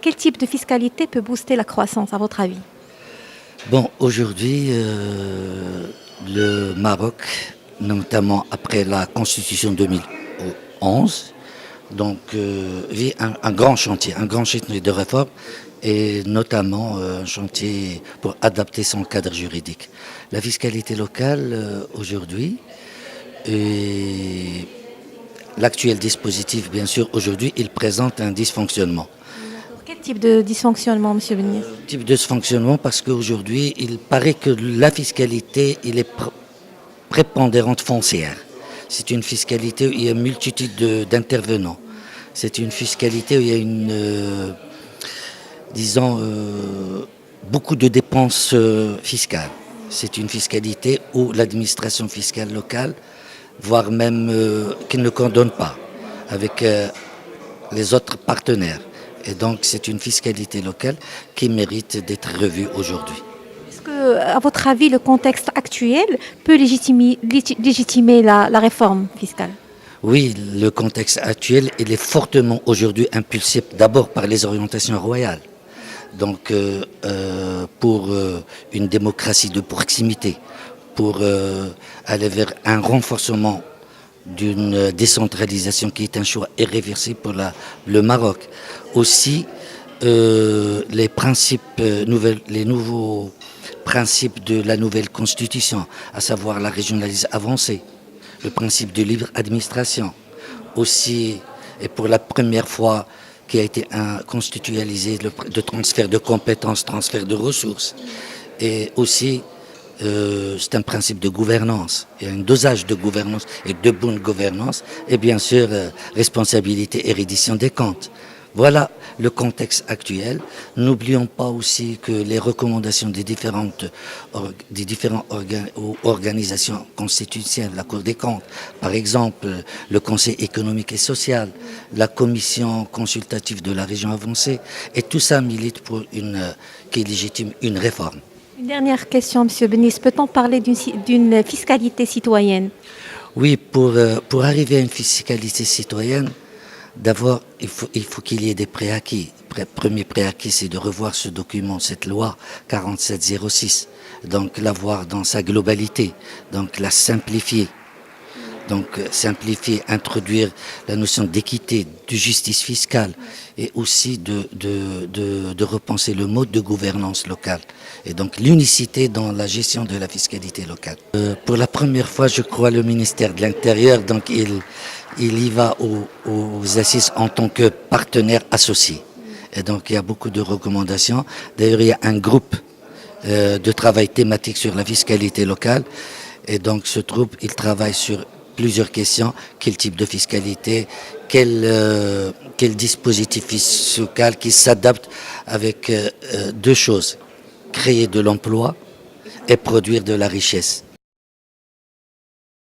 Quel type de fiscalité peut booster la croissance, à votre avis? Bon, aujourd'hui, le Maroc, notamment après la Constitution 2011, vit un grand chantier de réforme et notamment un chantier pour adapter son cadre juridique. La fiscalité locale, aujourd'hui, et l'actuel dispositif, bien sûr, aujourd'hui, il présente un dysfonctionnement. Quel type de dysfonctionnement, Monsieur Benir? Type de dysfonctionnement parce qu'aujourd'hui, il paraît que la fiscalité, il est prépondérante foncière. C'est une fiscalité où il y a une multitude d'intervenants. C'est une fiscalité où il y a beaucoup de dépenses fiscales. C'est une fiscalité où l'administration fiscale locale, voire même qui ne condamne pas avec les autres partenaires. Et donc c'est une fiscalité locale qui mérite d'être revue aujourd'hui. Est-ce que, à votre avis, le contexte actuel peut légitimer la réforme fiscale? Oui, le contexte actuel, il est fortement aujourd'hui impulsé d'abord par les orientations royales. Donc pour une démocratie de proximité, pour aller vers un renforcement d'une décentralisation qui est un choix irréversible pour le Maroc. Aussi, les nouveaux principes de la nouvelle constitution, à savoir la régionalisation avancée, le principe de libre administration. Aussi, et pour la première fois, qui a été constitutionnalisé de transfert de compétences, transfert de ressources. Et aussi, c'est un principe de gouvernance. Il y a un dosage de gouvernance et de bonne gouvernance. Et bien sûr, responsabilité et reddition des comptes. Voilà le contexte actuel. N'oublions pas aussi que les recommandations des différentes organisations constitutionnelles, la Cour des comptes, par exemple le Conseil économique et social, la Commission consultative de la région avancée, et tout ça milite pour qui légitime une réforme. Une dernière question, Monsieur Benis. Peut-on parler d'une fiscalité citoyenne? Oui, pour arriver à une fiscalité citoyenne, d'abord, il faut qu'il y ait des préacquis. Premier préacquis, c'est de revoir ce document, cette loi 4706, donc la voir dans sa globalité, donc la simplifier. Donc simplifier, introduire la notion d'équité, de justice fiscale et aussi de repenser le mode de gouvernance locale et donc l'unicité dans la gestion de la fiscalité locale. Pour la première fois, je crois, le ministère de l'Intérieur, donc il y va aux assises en tant que partenaire associé. Et donc il y a beaucoup de recommandations. D'ailleurs, il y a un groupe de travail thématique sur la fiscalité locale. Et donc ce groupe, il travaille sur plusieurs questions. Quel type de fiscalité, quel dispositif fiscal qui s'adapte avec deux choses. Créer de l'emploi et produire de la richesse.